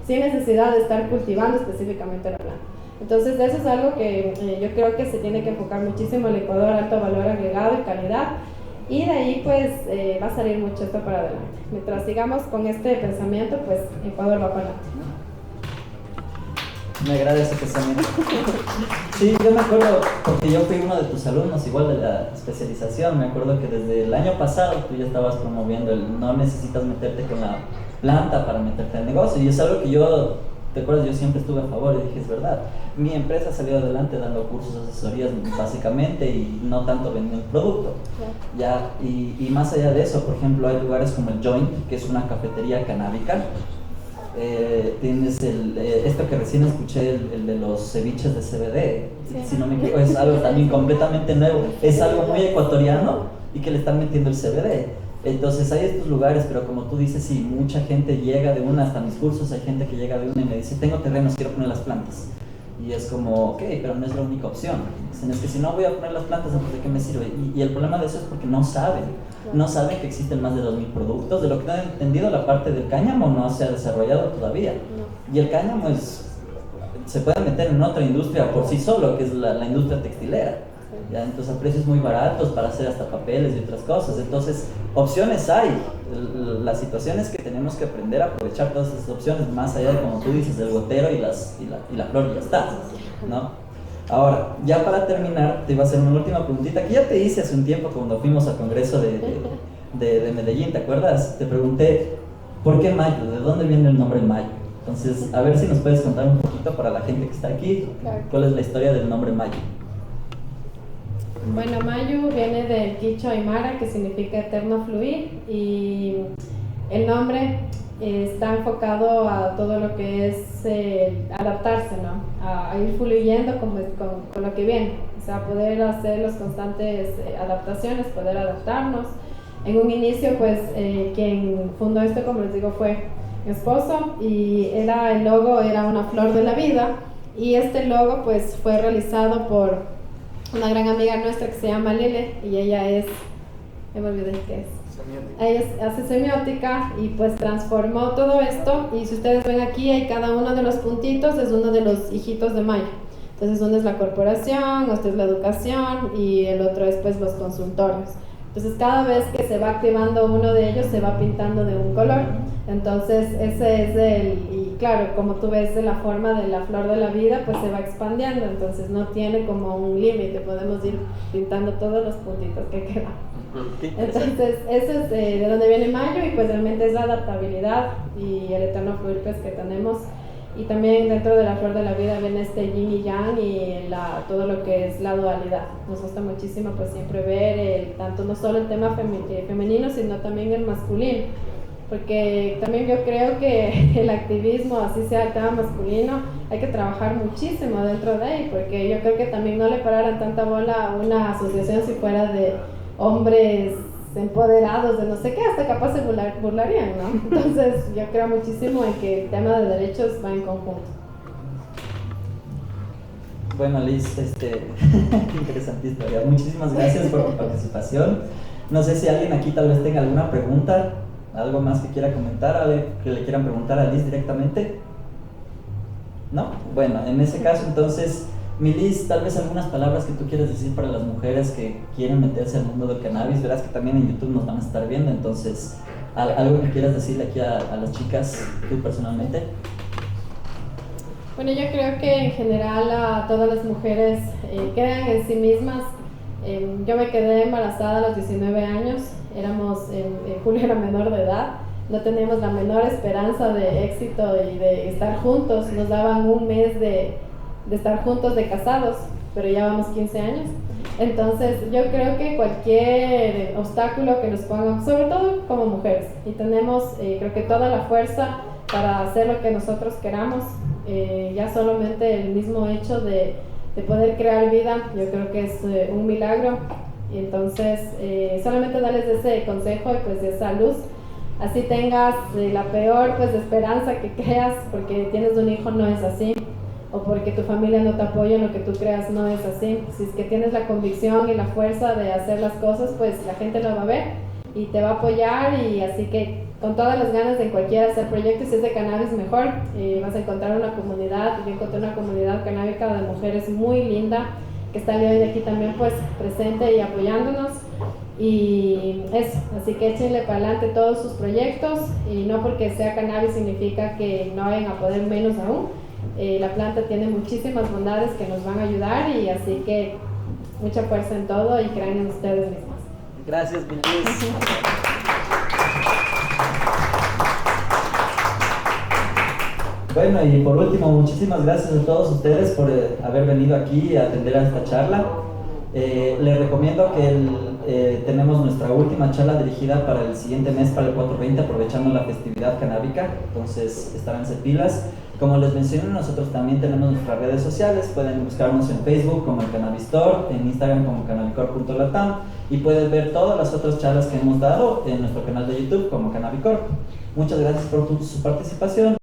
sin necesidad de estar cultivando específicamente la planta. Entonces eso es algo que yo creo que se tiene que enfocar muchísimo el Ecuador, alto valor agregado y calidad, y de ahí pues va a salir mucho esto para adelante. Mientras sigamos con este pensamiento, pues Ecuador va para adelante, ¿no? Me agrada ese pensamiento. Sí, yo me acuerdo, porque yo fui uno de tus alumnos, igual de la especialización, me acuerdo que desde el año pasado tú ya estabas promoviendo el no necesitas meterte con la planta para meterte al negocio, y es algo que yo, ¿te acuerdas? Yo siempre estuve a favor y dije, es verdad, mi empresa ha salido adelante dando cursos, asesorías básicamente y no tanto vendiendo el producto. Ya, y más allá de eso, por ejemplo, hay lugares como el Joint, que es una cafetería canábica. Tienes esto que recién escuché, el de los ceviches de CBD, sí. Si no me equivoco, es algo también completamente nuevo, es algo muy ecuatoriano y que le están metiendo el CBD. Entonces hay estos lugares, pero como tú dices, sí, mucha gente llega de una, hasta mis cursos hay gente que llega de una y me dice, tengo terrenos, quiero poner las plantas. Y es como, ok, pero no es la única opción. Dicen, es que si no voy a poner las plantas, ¿de qué me sirve? Y el problema de eso es porque no saben. No saben que existen más de 2000 productos. De lo que han entendido, la parte del cáñamo no se ha desarrollado todavía. Y el cáñamo se puede meter en otra industria por sí solo, que es la industria textilera. ¿Ya? Entonces a precios muy baratos para hacer hasta papeles y otras cosas. Entonces opciones hay. La situación es que tenemos que aprender a aprovechar todas esas opciones, más allá de, como tú dices, del gotero y la flor y ya está, ¿no? Ahora, ya para terminar, te iba a hacer una última preguntita que ya te hice hace un tiempo cuando fuimos al congreso de Medellín, ¿te acuerdas? Te pregunté, ¿por qué Mayo? ¿De dónde viene el nombre Mayo? Entonces, a ver si nos puedes contar un poquito para la gente que está aquí, ¿cuál es la historia del nombre Mayo? Bueno, Mayu viene del quichua aymara, que significa eterno fluir, y el nombre está enfocado a todo lo que es adaptarse, ¿no? A ir fluyendo con lo que viene, o sea, poder hacer las constantes adaptaciones, poder adaptarnos. En un inicio, pues, quien fundó esto, como les digo, fue mi esposo, y el logo era una flor de la vida, y este logo, pues, fue realizado por una gran amiga nuestra que se llama Lile, y ella me olvidé qué es. Ella hace semiótica y pues transformó todo esto, y si ustedes ven aquí, hay cada uno de los puntitos, es uno de los hijitos de Mayo. Entonces uno es la corporación, otro es la educación y el otro es pues los consultorios. Entonces cada vez que se va activando uno de ellos se va pintando de un color. Entonces ese es y claro, como tú ves de la forma de la flor de la vida, pues se va expandiendo, entonces no tiene como un límite, podemos ir pintando todos los puntitos que quedan. Entonces eso es de donde viene Mayo, y pues realmente es la adaptabilidad y el eterno fluir pues que tenemos. Y también dentro de la flor de la vida viene este yin y yang y todo lo que es la dualidad. Nos gusta muchísimo pues siempre ver tanto no solo el tema femenino, sino también el masculino, porque también yo creo que el activismo, así sea el tema masculino, hay que trabajar muchísimo dentro de él, porque yo creo que también no le pararan tanta bola a una asociación si fuera de hombres empoderados de no sé qué, hasta capaz se burlarían, ¿no? Entonces yo creo muchísimo en que el tema de derechos va en conjunto. Bueno, Liz, interesante historia. Muchísimas gracias por tu participación. No sé si alguien aquí tal vez tenga alguna pregunta, algo más que quiera comentar, algo que le quieran preguntar a Liz directamente. ¿No? Bueno, en ese caso entonces, mi Liz, tal vez algunas palabras que tú quieras decir para las mujeres que quieren meterse al mundo del cannabis. Verás que también en YouTube nos van a estar viendo, entonces, algo que quieras decirle aquí a las chicas, tú personalmente. Bueno, yo creo que en general a todas las mujeres crean en sí mismas. Yo me quedé embarazada a los 19 años, Julio era menor de edad, no teníamos la menor esperanza de éxito y de estar juntos, nos daban un mes de estar juntos de casados, pero ya vamos 15 años. Entonces yo creo que cualquier obstáculo que nos pongan, sobre todo como mujeres, y tenemos creo que toda la fuerza para hacer lo que nosotros queramos, ya solamente el mismo hecho de poder crear vida, yo creo que es un milagro, y entonces solamente darles ese consejo y pues esa luz, así tengas la peor pues esperanza que creas porque tienes un hijo, no es así. o porque tu familia no te apoya en lo que tú creas, no es así. Si es que tienes la convicción y la fuerza de hacer las cosas, pues la gente lo va a ver y te va a apoyar, y así que con todas las ganas de cualquiera hacer proyectos, si es de cannabis mejor, vas a encontrar una comunidad. Yo encontré una comunidad canábica de mujeres muy linda que está el día de aquí también pues presente y apoyándonos, y eso, así que échenle para adelante todos sus proyectos, y no porque sea cannabis significa que no vayan a poder, menos aún. La planta tiene muchísimas bondades que nos van a ayudar, y así que mucha fuerza en todo y crean en ustedes mismos. Gracias, Bilbis. Bueno, y por último, muchísimas gracias a todos ustedes por haber venido aquí a atender a esta charla. Les recomiendo que tenemos nuestra última charla dirigida para el siguiente mes, para el 4/20, aprovechando la festividad canábica, entonces estaránse pilas. Como les mencioné, nosotros también tenemos nuestras redes sociales, pueden buscarnos en Facebook como el Cannabis Store, en Instagram como cannabicor.latam, y pueden ver todas las otras charlas que hemos dado en nuestro canal de YouTube como Cannabicorp. Muchas gracias por su participación.